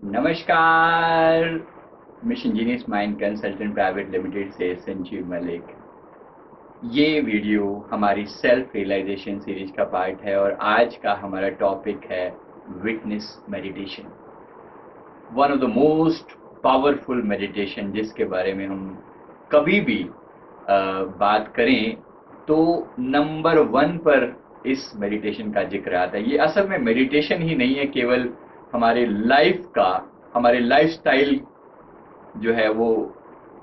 नमस्कार। Mission genius mind consultant private limited से संजीव मलिक। ये वीडियो हमारी सेल्फ रियलाइजेशन सीरीज का पार्ट है और आज का हमारा टॉपिक है witness meditation. One of the most powerful meditation जिसके बारे में हम कभी भी बात करें तो नंबर 1 पर इस मेडिटेशन का जिक्र आता है। ये असल में मेडिटेशन ही नहीं है, केवल हमारे हमारे लाइफस्टाइल जो है वो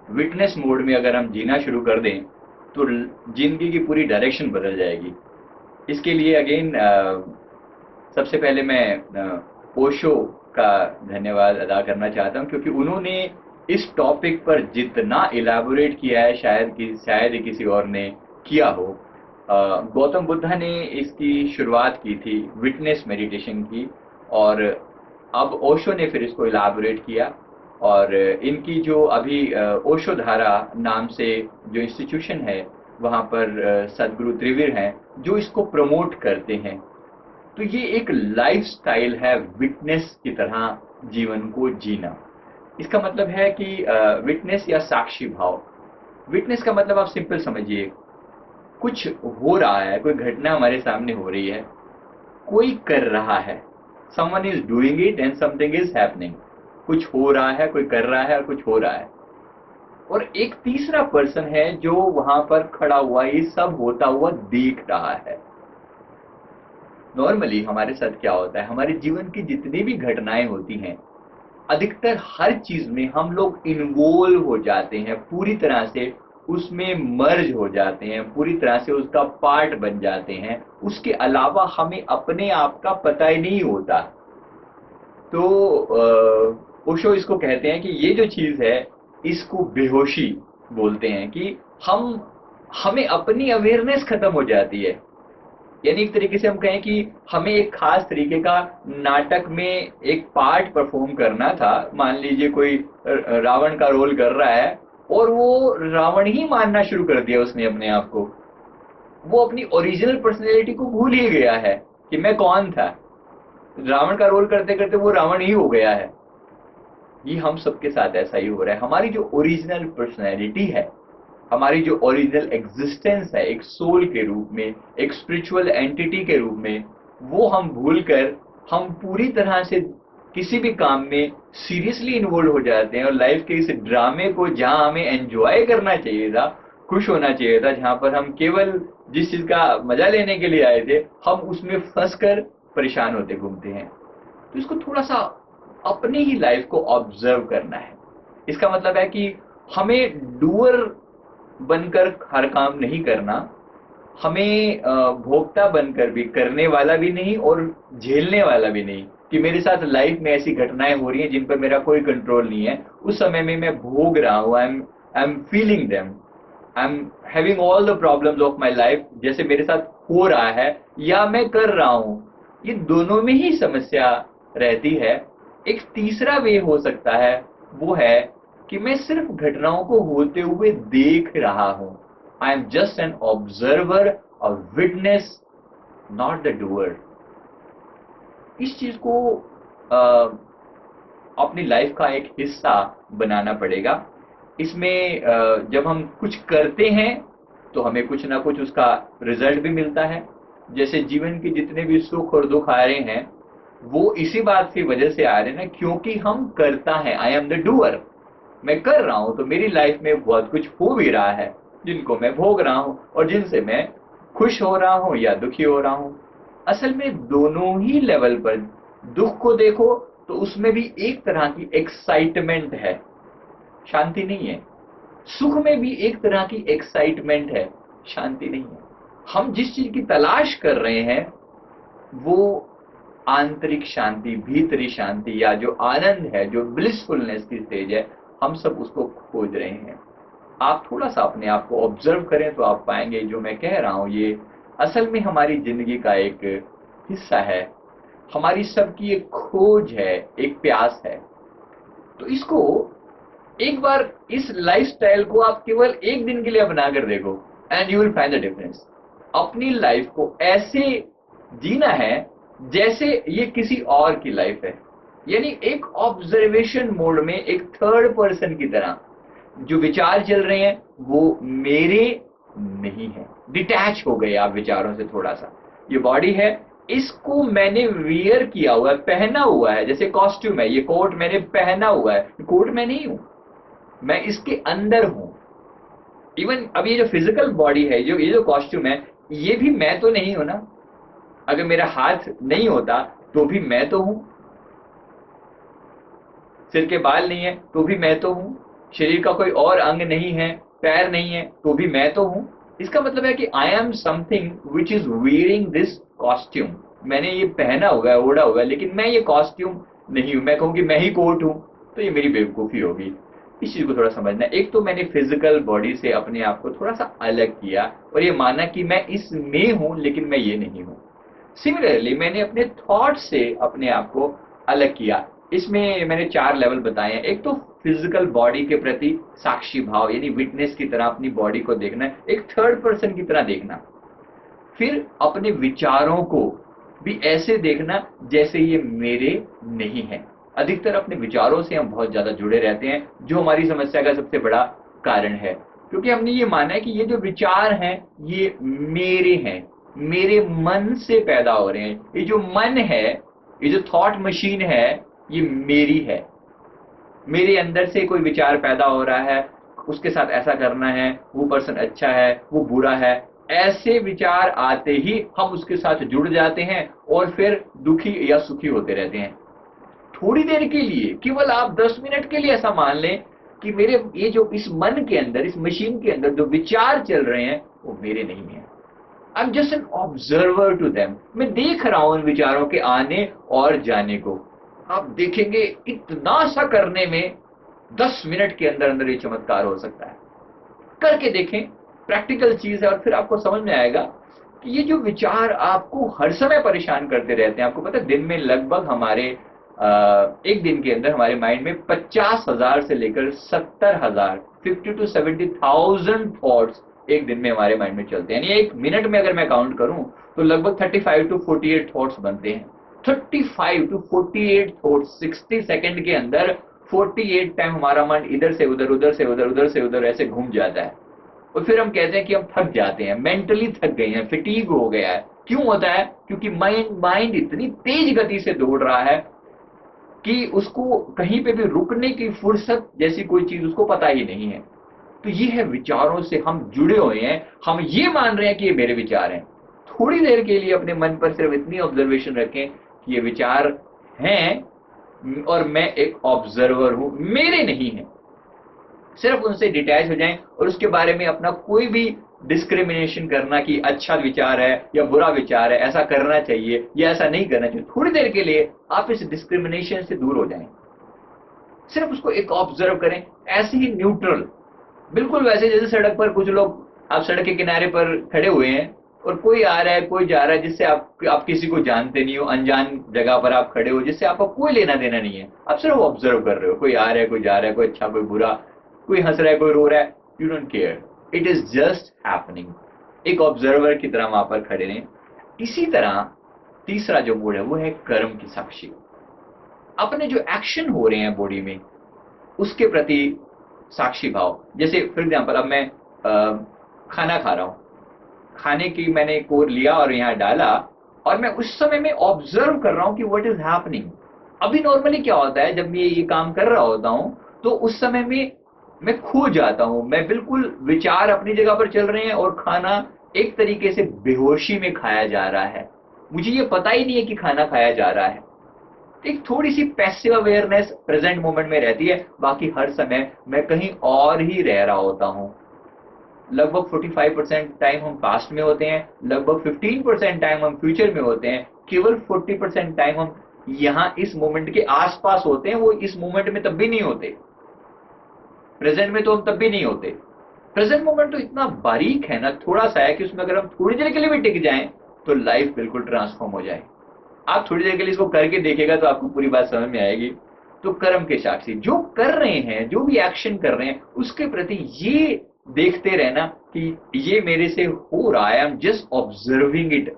विटनेस मोड में अगर हम जीना शुरू कर दें तो जिंदगी की पूरी डायरेक्शन बदल जाएगी। इसके लिए अगेन सबसे पहले मैं ओशो का धन्यवाद अदा करना चाहता हूं, क्योंकि उन्होंने इस टॉपिक पर जितना इलैबोरेट किया है शायद ही किसी और ने किया हो। गौतम बुद्धा ने इसकी शुरुआत की थी विटनेस मेडिटेशन की, और अब ओशो ने फिर इसको इलैबोरेट किया। और इनकी जो अभी ओशो धारा नाम से जो इंस्टीट्यूशन है वहाँ पर सदगुरु त्रिवीर हैं जो इसको प्रमोट करते हैं। तो ये एक लाइफस्टाइल है विटनेस की तरह जीवन को जीना। इसका मतलब है कि विटनेस या साक्षी भाव। विटनेस का मतलब आप सिंपल समझिए, कुछ हो रहा है, कोई घटना हमारे सामने हो रही है, कोई कर रहा है, someone is doing it and something is happening। कुछ हो रहा है, कोई कर रहा है और कुछ हो रहा है। और एक तीसरा पर्सन है जो वहां पर खड़ा हुआ ये सब होता हुआ देख रहा है। नॉर्मली हमारे साथ क्या होता है, हमारे जीवन की जितनी भी घटनाएं होती हैं, अधिकतर हर चीज में हम लोग इन्वॉल्व हो जाते हैं, पूरी तरह से उसमें मर्ज हो जाते हैं, पूरी तरह से उसका पार्ट बन जाते हैं। उसके अलावा हमें अपने आप का पता ही नहीं होता। तो ओशो इसको कहते हैं कि ये जो चीज है इसको बेहोशी बोलते हैं, कि हमें अपनी अवेयरनेस खत्म हो जाती है। यानी एक तरीके से हम कहें कि हमें एक खास तरीके का नाटक में एक पार्ट परफॉर्म करना था। मान लीजिए कोई रावण का रोल कर रहा है और वो रावण ही मानना शुरू कर दिया उसने अपने आप को। वो अपनी ओरिजिनल पर्सनैलिटी को भूल ही गया है कि मैं कौन था। रावण का रोल करते करते वो रावण ही हो गया है। ये हम सबके साथ ऐसा ही हो रहा है। हमारी जो ओरिजिनल पर्सनैलिटी है, हमारी जो ओरिजिनल एग्जिस्टेंस है एक सोल के रूप में, एक स्पिरिचुअल एंटिटी के रूप में, वो हम भूलकर हम पूरी तरह से किसी भी काम में सीरियसली इन्वॉल्व हो जाते हैं और लाइफ के इस ड्रामे को जहां हमें एंजॉय करना चाहिए था, खुश होना चाहिए था, जहां पर हम केवल जिस चीज का मजा लेने के लिए आए थे, हम उसमें फंसकर परेशान होते घूमते हैं। तो इसको थोड़ा सा अपनी ही लाइफ को ऑब्जर्व करना है। इसका मतलब है कि हमें डूअर बनकर हर काम नहीं करना, हमें भोक्ता बनकर भी, करने वाला भी नहीं और झेलने वाला भी नहीं, कि मेरे साथ लाइफ में ऐसी घटनाएं हो रही हैं जिन पर मेरा कोई कंट्रोल नहीं है। उस समय में मैं भोग रहा हूँ, I am feeling them, I am having all the problems of my life, जैसे मेरे साथ हो रहा है या मैं कर रहा हूँ। ये दोनों में ही समस्या रहती है। एक तीसरा वे हो सकता है, वो है कि मैं सिर्फ घटनाओं को होते हुए देख रहा हूं। आई am just an observer, a witness, not the doer. इस चीज को अपनी लाइफ का एक हिस्सा बनाना पड़ेगा। इसमें जब हम कुछ करते हैं तो हमें कुछ ना कुछ उसका रिजल्ट भी मिलता है। जैसे जीवन के जितने भी सुख और दुख आ रहे हैं वो इसी बात की वजह से आ रहे हैं ना, क्योंकि हम करता है। आई एम द डूअर, मैं कर रहा हूं तो मेरी लाइफ में बहुत कुछ हो भी रहा है जिनको मैं भोग रहा हूं और जिनसे मैं खुश हो रहा हूं या दुखी हो रहा हूं। असल में दोनों ही लेवल पर दुख को देखो तो उसमें भी एक तरह की एक्साइटमेंट है, शांति नहीं है। सुख में भी एक तरह की एक्साइटमेंट है, शांति नहीं है। हम जिस चीज की तलाश कर रहे हैं वो आंतरिक शांति, भीतरी शांति, या जो आनंद है, जो ब्लिसफुलनेस की स्टेज है, हम सब उसको खोज रहे हैं। आप थोड़ा सा अपने आप को ऑब्जर्व करें तो आप पाएंगे जो मैं कह रहा हूं ये असल में हमारी जिंदगी का एक हिस्सा है। हमारी सबकी एक खोज है, एक प्यास है। तो इसको एक बार इस लाइफस्टाइल को आप केवल एक दिन के लिए अपना कर देखो and you will find the difference. अपनी लाइफ को ऐसे जीना है जैसे ये किसी और की लाइफ है। यानी एक ऑब्जर्वेशन मोड में एक थर्ड पर्सन की तरह जो विचार चल रहे हैं वो मेरे नहीं है, डिटैच हो गए आप विचारों से थोड़ा सा। ये बॉडी है, इसको मैंने वियर किया हुआ है, पहना हुआ है, जैसे कॉस्ट्यूम है, ये कोट मैंने पहना हुआ है, कोट मैं नहीं हूं, मैं इसके अंदर हूं। इवन अब ये जो फिजिकल बॉडी है, जो ये जो कॉस्ट्यूम है, ये भी मैं तो नहीं हूं ना। अगर मेरा हाथ नहीं होता तो भी मैं तो हूं, सिर के बाल नहीं है तो भी मैं तो हूं, शरीर का कोई और अंग नहीं है, पैर नहीं है तो भी मैं तो हूं। इसका मतलब है कि I am something which is wearing this costume. मैंने ये पहना हुआ है, ओढ़ा हुआ है, लेकिन मैं ये कॉस्ट्यूम नहीं हूं। मैं कहूं कि मैं ही कोट हूं तो ये मेरी बेवकूफी होगी। इस चीज को थोड़ा समझना है। एक तो मैंने फिजिकल बॉडी से अपने आप को थोड़ा सा अलग किया और ये माना कि मैं इसमें हूं लेकिन मैं ये नहीं हूं। सिमिलरली मैंने अपने थॉट से अपने आप को अलग किया। इसमें मैंने 4 लेवल बताए हैं। एक तो फिजिकल बॉडी के प्रति साक्षी भाव, यानी विटनेस की तरह अपनी बॉडी को देखना, एक थर्ड पर्सन की तरह देखना। फिर अपने विचारों को भी ऐसे देखना जैसे ये मेरे नहीं है। अधिकतर अपने विचारों से हम बहुत ज्यादा जुड़े रहते हैं, जो हमारी समस्या का सबसे बड़ा कारण है। क्योंकि हमने ये माना है कि ये जो विचार हैं ये मेरे हैं, मेरे मन से पैदा हो रहे हैं। ये जो मन है, ये जो थॉट मशीन है, ये मेरी है। मेरे अंदर से कोई विचार पैदा हो रहा है, उसके साथ ऐसा करना है, वो पर्सन अच्छा है, वो बुरा है, ऐसे विचार आते ही हम उसके साथ जुड़ जाते हैं और फिर दुखी या सुखी होते रहते हैं। थोड़ी देर के लिए, केवल आप 10 मिनट के लिए ऐसा मान लें कि मेरे ये जो इस मन के अंदर, इस मशीन के अंदर जो विचार चल रहे हैं वो मेरे नहीं है। I am just an observer to them. मैं देख रहा हूं उन विचारों के आने और जाने को। आप देखेंगे इतना सा करने में 10 मिनट के अंदर अंदर ये चमत्कार हो सकता है। करके देखें, प्रैक्टिकल चीज है और फिर आपको समझ में आएगा कि ये जो विचार आपको हर समय परेशान करते रहते हैं। आपको पता है दिन में लगभग हमारे एक दिन के अंदर हमारे माइंड में 50,000 से लेकर 70,000, 50 to 70,000 थॉट्स एक दिन में हमारे माइंड में चलते हैं। यानी एक मिनट में अगर मैं काउंट करूं तो लगभग 35 to 48 थॉट्स बनते हैं। 35 to 48 थॉट्स 60 सेकंड के अंदर 48 टाइम हमारा मन इधर से उधर, उधर से उधर, उधर से उधर ऐसे घूम जाता है। और फिर हम कहते हैं कि हम थक जाते हैं, मेंटली थक गए हैं, फटीग हो गया है। क्यों होता है? क्योंकि माइंड इतनी तेज गति से दौड़ रहा है कि उसको कहीं पे भी रुकने की फुर्सत जैसी कोई चीज उसको पता ही नहीं है। तो ये है, विचारों से हम जुड़े हुए हैं, हम ये मान रहे हैं कि ये मेरे विचार हैं। थोड़ी देर के लिए अपने मन पर सिर्फ इतनी ऑब्जर्वेशन रखें कि ये विचार हैं और मैं एक ऑब्जर्वर हूं, मेरे नहीं है। सिर्फ उनसे डिटैच हो जाएं और उसके बारे में अपना कोई भी डिस्क्रिमिनेशन करना कि अच्छा विचार है या बुरा विचार है, ऐसा करना चाहिए या ऐसा नहीं करना चाहिए, थोड़ी देर के लिए आप इस डिस्क्रिमिनेशन से दूर हो जाएं। सिर्फ उसको एक ऑब्जर्व करें, ऐसे ही न्यूट्रल, बिल्कुल वैसे जैसे सड़क पर कुछ लोग, आप सड़क के किनारे पर खड़े हुए हैं और कोई आ रहा है, कोई जा रहा है, जिससे आप किसी को जानते नहीं हो, अनजान जगह पर आप खड़े हो, जिससे आपका कोई लेना देना नहीं है, आप सिर्फ ऑब्जर्व कर रहे हो। कोई आ रहा है, कोई जा रहा है, कोई अच्छा, कोई बुरा, कोई हंस रहा है, कोई रो रहा है, you don't care, it is just happening. एक ऑब्जर्वर की तरह वहां पर खड़े रहें। इसी तरह तीसरा जो मोड है वो है कर्म की साक्षी। अपने जो एक्शन हो रहे हैं बॉडी में उसके प्रति साक्षी भाव। जैसे फॉर एग्जाम्पल अब मैं खाना खा रहा हूं, खाने की मैंने कोर लिया और यहाँ डाला और मैं उस समय में ऑब्जर्व कर रहा हूं कि व्हाट इज हैपनिंग। अभी नॉर्मली क्या होता है, जब मैं ये काम कर रहा होता हूं तो उस समय में मैं खो जाता हूं, मैं बिल्कुल, विचार अपनी जगह पर चल रहे हैं और खाना एक तरीके से बेहोशी में खाया जा रहा है, मुझे ये पता ही नहीं है कि खाना खाया जा रहा है। एक थोड़ी सी पैसिव अवेयरनेस प्रेजेंट मोमेंट में रहती है, बाकी हर समय मैं कहीं और ही रह रहा होता हूं। लगभग 45% टाइम हम पास्ट में होते हैं, लगभग 15% टाइम हम फ्यूचर में होते हैं, केवल 40% टाइम हम यहाँ इस मोमेंट के आसपास होते हैं। वो इस मोमेंट में तब भी नहीं होते, प्रेजेंट में तो हम तब भी नहीं होते। प्रेजेंट मोमेंट तो इतना बारीक है ना, थोड़ा सा है कि उसमें अगर हम थोड़ी देर के लिए भी टिक जाएं तो लाइफ बिल्कुल ट्रांसफॉर्म हो जाए। आप थोड़ी देर के लिए इसको करके देखिएगा तो आपको पूरी बात समझ में आएगी। तो कर्म के साक्षी जो कर रहे हैं, जो भी एक्शन कर रहे हैं, उसके प्रति ये देखते रहना कि ये मेरे से हो रहा है, I am just observing it.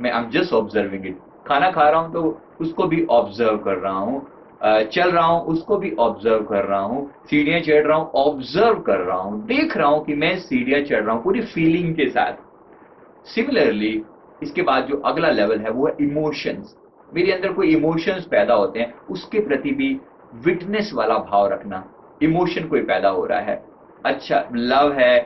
मैं I am just observing it. खाना खा रहा हूं तो उसको भी ऑब्जर्व कर रहा हूं। चल रहा हूँ उसको भी ऑब्जर्व कर रहा हूँ, सीढ़ियाँ चढ़ रहा हूँ ऑब्जर्व कर रहा हूँ, देख रहा हूँ कि मैं सीढ़ियाँ चढ़ रहा हूँ पूरी फीलिंग के साथ। सिमिलरली इसके बाद जो अगला लेवल है वो है इमोशंस। मेरे अंदर कोई इमोशंस पैदा होते हैं, उसके प्रति भी विटनेस वाला भाव रखना। इमोशन कोई पैदा हो रहा है, अच्छा लव है,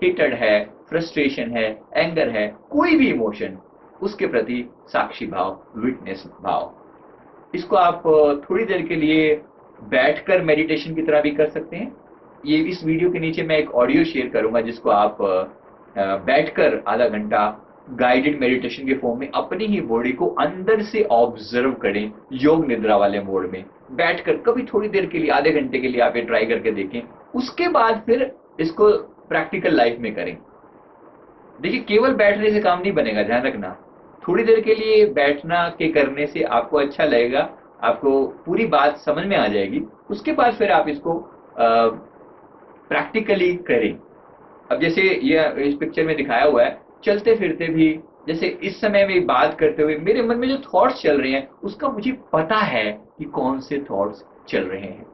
हेटेड है, फ्रस्ट्रेशन है, एंगर है, कोई भी इमोशन, उसके प्रति साक्षी भाव, विटनेस भाव। इसको आप थोड़ी देर के लिए बैठकर मेडिटेशन की तरह भी कर सकते हैं। ये इस वीडियो के नीचे मैं एक ऑडियो शेयर करूंगा जिसको आप बैठकर आधा घंटा गाइडेड मेडिटेशन के फॉर्म में अपनी ही बॉडी को अंदर से ऑब्जर्व करें, योग निद्रा वाले मोड में बैठकर कभी थोड़ी देर के लिए, आधे घंटे के लिए आप ये ट्राई करके देखें। उसके बाद फिर इसको प्रैक्टिकल लाइफ में करें। देखिए केवल बैठने से काम नहीं बनेगा, ध्यान रखना। थोड़ी देर के लिए बैठना के करने से आपको अच्छा लगेगा, आपको पूरी बात समझ में आ जाएगी। उसके बाद फिर आप इसको प्रैक्टिकली करें। अब जैसे ये इस पिक्चर में दिखाया हुआ है, चलते फिरते भी जैसे इस समय में बात करते हुए मेरे मन में जो थॉट्स चल रहे हैं उसका मुझे पता है कि कौन से थॉट्स चल रहे हैं।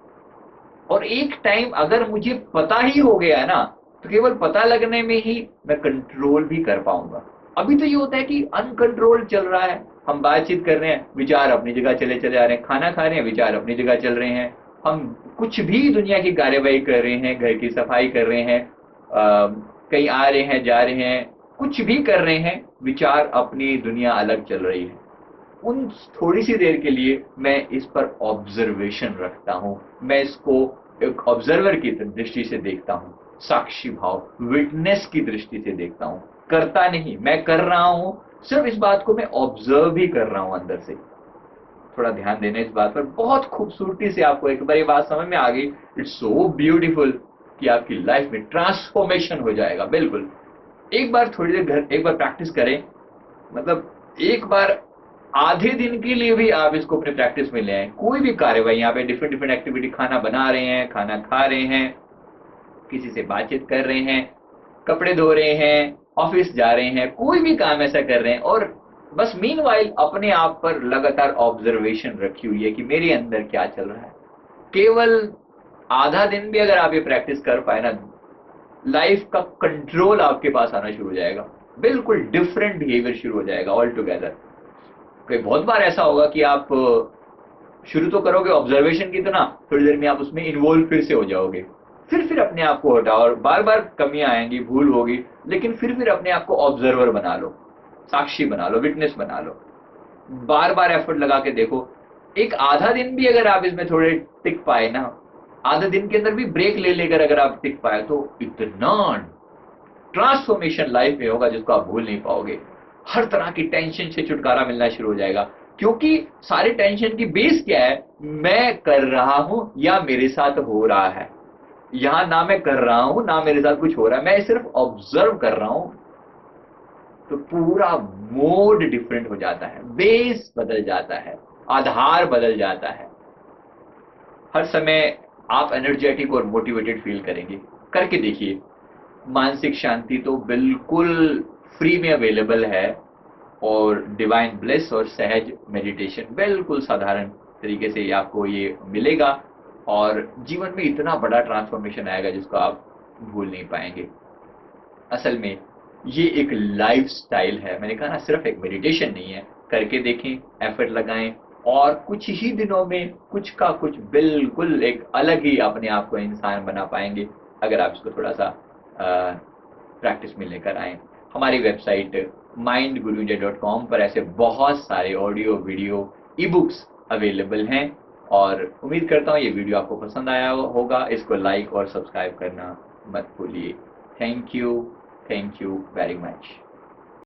और एक टाइम अगर मुझे पता ही हो गया ना, तो केवल पता लगने में ही मैं कंट्रोल भी कर पाऊंगा। अभी तो ये होता है कि अनकंट्रोल्ड चल रहा है, हम बातचीत कर रहे हैं, विचार अपनी जगह चले चले आ रहे हैं, खाना खा रहे हैं, विचार अपनी जगह चल रहे हैं, हम कुछ भी दुनिया की कार्यवाही कर रहे हैं, घर की सफाई कर रहे हैं, कहीं आ रहे हैं, जा रहे हैं, कुछ भी कर रहे हैं, विचार अपनी दुनिया अलग चल रही है। उन थोड़ी सी देर के लिए मैं इस पर ऑब्जर्वेशन रखता हूँ, मैं इसको एक ऑब्जर्वर की दृष्टि से देखता हूँ, साक्षी भाव, विटनेस की दृष्टि से देखता हूँ, करता नहीं, मैं कर रहा हूँ, सिर्फ इस बात को मैं ऑब्जर्व भी कर रहा हूँ अंदर से। थोड़ा ध्यान देना इस बात पर, बहुत खूबसूरती से आपको एक बार ये बात समझ में आ गई, इट्स सो ब्यूटीफुल कि आपकी लाइफ में ट्रांसफॉर्मेशन हो जाएगा। बिल्कुल एक बार थोड़ी देर घर एक बार प्रैक्टिस करें, मतलब एक बार आधे दिन के लिए भी आप इसको अपने प्रैक्टिस में ले आए। कोई भी कार्यवाही यहाँ पे डिफरेंट डिफरेंट एक्टिविटी, खाना बना रहे हैं, खाना खा रहे हैं, किसी से बातचीत कर रहे हैं, कपड़े धो रहे हैं, ऑफिस जा रहे हैं, कोई भी काम ऐसा कर रहे हैं और बस मीनवाइल अपने आप पर लगातार ऑब्जर्वेशन रखी हुई है कि मेरे अंदर क्या चल रहा है। केवल आधा दिन भी अगर आप ये प्रैक्टिस कर पाए ना, लाइफ का कंट्रोल आपके पास आना शुरू हो जाएगा, बिल्कुल डिफरेंट बिहेवियर शुरू हो जाएगा ऑल टुगेदर। बहुत बार ऐसा होगा कि आप शुरू तो करोगे ऑब्जर्वेशन की तरह, थोड़ी देर में आप उसमें इन्वॉल्व फिर से हो जाओगे, फिर अपने आप को हटाओ और बार बार कमियां आएंगी, भूल होगी, लेकिन फिर अपने आप को ऑब्जर्वर बना लो, साक्षी बना लो, विटनेस बना लो, बार बार एफर्ट लगा के देखो। एक आधा दिन भी अगर आप इसमें थोड़े टिक पाए ना, आधा दिन के अंदर भी ब्रेक ले लेकर अगर आप टिक पाए तो इतना ट्रांसफॉर्मेशन लाइफ में होगा जिसको आप भूल नहीं पाओगे। हर तरह की टेंशन से छुटकारा मिलना शुरू हो जाएगा, क्योंकि सारी टेंशन की बेस क्या है, मैं कर रहा हूं या मेरे साथ हो रहा है। यहां ना मैं कर रहा हूं ना मेरे साथ कुछ हो रहा है, मैं सिर्फ ऑब्जर्व कर रहा हूं। तो पूरा मोड डिफरेंट हो जाता है, बेस बदल जाता है, आधार बदल जाता है। हर समय आप एनर्जेटिक और मोटिवेटेड फील करेंगे। करके देखिए, मानसिक शांति तो बिल्कुल फ्री में अवेलेबल है और डिवाइन ब्लेस और सहज मेडिटेशन बिल्कुल साधारण तरीके से आपको ये मिलेगा और जीवन में इतना बड़ा ट्रांसफॉर्मेशन आएगा जिसको आप भूल नहीं पाएंगे। असल में ये एक लाइफस्टाइल है, मैंने कहा ना सिर्फ एक मेडिटेशन नहीं है। करके देखें, एफर्ट लगाएं और कुछ ही दिनों में कुछ का कुछ बिल्कुल एक अलग ही अपने आप को इंसान बना पाएंगे अगर आप इसको थोड़ा सा प्रैक्टिस में लेकर आएँ। हमारी वेबसाइट mindguruji.com पर ऐसे बहुत सारे audio, video, e books available हैं और उम्मीद करता हूँ ये वीडियो आपको पसंद आया होगा। इसको लाइक और सब्सक्राइब करना मत भूलिए। Thank you very much.